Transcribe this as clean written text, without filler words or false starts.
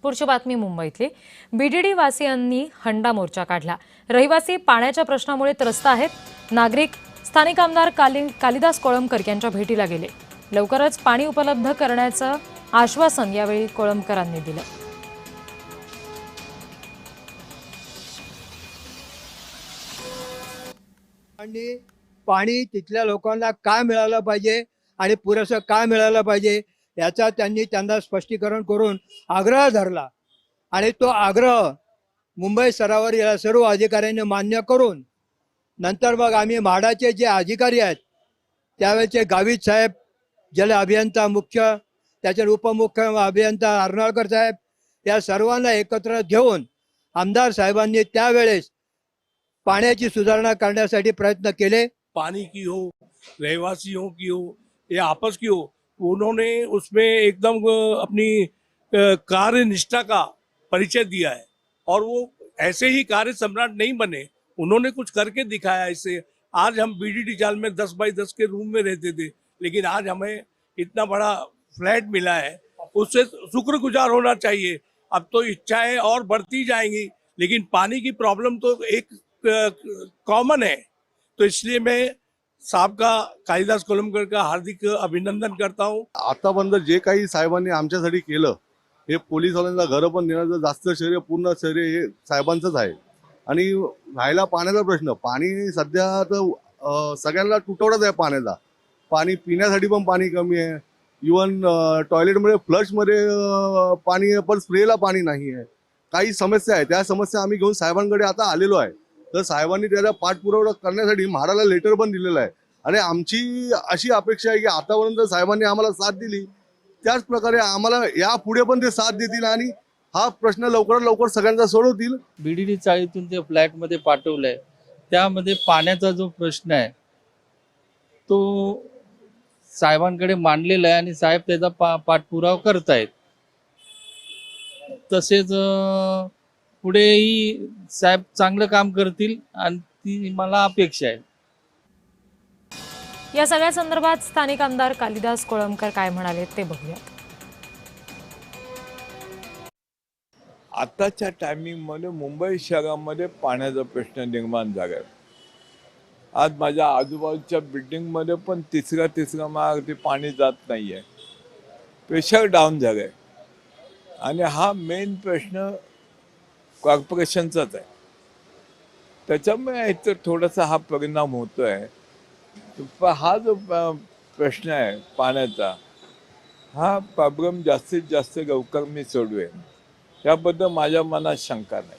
पुढची बातमी मुंबईतली। बीडीडी वासियांनी हंडा मोर्चा काढला। रहिवासी पाण्याच्या प्रश्नामुळे त्रस्त आहेत। नागरिक स्थानिक आमदार कालिदास कोळंबकर यांच्या भेटीला गेले। लवकरच पाणी उपलब्ध करण्याचं आश्वासन यावेळी कोळंबकरांनी दिलं। आणि पाणी तिथल्या लोकांना काय मिळालं पाहिजे आणि पुरेसं काय मिळालं पाहिजे याचा त्यांना स्पष्टीकरण करून आग्रह धरला आणि तो आग्रह मुंबई स्तरावर या सर्व अधिकाऱ्यांनी मान्य करून नंतर मग आम्ही म्हाडाचे जे अधिकारी आहेत त्यावेळेचे गावित साहेब, जल अभियंता मुख्य, त्याचे उपमुख्य अभियंता अर्नाळकर साहेब या सर्वांना एकत्र घेऊन आमदार साहेबांनी त्यावेळेस पाण्याची सुधारणा करण्यासाठी प्रयत्न केले। पानी की हो, रहवासियों की हो या आपस की हो, उन्होंने उसमें एकदम अपनी कार्य निष्ठा का परिचय दिया है और वो ऐसे ही कार्य सम्राट नहीं बने, उन्होंने कुछ करके दिखाया। इससे आज हम बीडीडी जाल में 10 बाई 10 के रूम में रहते थे, लेकिन आज हमें इतना बड़ा फ्लैट मिला है, उससे शुक्रगुजार होना चाहिए। अब तो इच्छाएं और बढ़ती जाएंगी, लेकिन पानी की प्रॉब्लम तो एक कॉमन है। तो इसलिए मैं साहब का, कालिदास कोळंबकर का हार्दिक अभिनंदन करता हूँ। आतापर्यंत जे काही साहेबांनी आमच्यासाठी केलं, हे पोलीसवाल्यांना घरं पण देण्याचं जास्त श्रेय, पूर्ण श्रेय हे साहेबांचंच आहे। आणि राहिला पाण्याचा प्रश्न, पाणी सध्या तर सगळ्यांना तुटवडाच आहे पाण्याचा। पाणी पिण्यासाठी पण पाणी कमी आहे, इवन टॉयलेटमध्ये फ्लशमध्ये पाणी आहे पण स्प्रेला पाणी नाही आहे। काही समस्या आहे, त्या समस्या आम्ही घेऊन साहेबांकडे आता आलेलो आहे। तर साहेबांनी त्याचा पाठपुरावा करण्यासाठी म्हाडाला लेटर पण दिलेलं आहे आणि आमची अशी अपेक्षा आहे की आतापर्यंत साहेबांनी आम्हाला साथ दिली त्याच प्रकारे आम्हाला यापुढे पण ते साथ देतील आणि हा प्रश्न लवकरात लवकर सगळ्यांचा सोडवतील। बीडीडी चाळीतून ते फ्लॅटमध्ये पाठवलंय, त्यामध्ये पाण्याचा जो प्रश्न आहे तो साहेबांकडे मांडलेला आहे आणि साहेब त्याचा पाठपुरावा करतायत। तसेच पुढेही साहेब चांगलं काम करतील आणि ती मला अपेक्षा आहे। या सगळ्या संदर्भात स्थानिक आमदार कालिदास कोळंबकर काय म्हणाले ते बघूयात। आताच्या टायमिंगमध्ये मुंबई शहरामध्ये पाण्याचा प्रश्न निर्माण झाला आहे। आज माझ्या आजूबाजूच्या बिल्डिंगमध्ये पण तिसरा माळावरती पाणी जात नाही आहे, प्रेशर डाऊन झालं आहे आणि हा मेन प्रश्न कॉर्पोरेशनचाच आहे। त्याच्यामुळे इथं थोडासा हा परिणाम होतो आहे। हा जो प्रश्न आहे पाण्याचा, हा प्रॉब्लेम जास्तीत जास्त लवकर मी सोडवेन याबद्दल माझ्या मनात शंका नाही।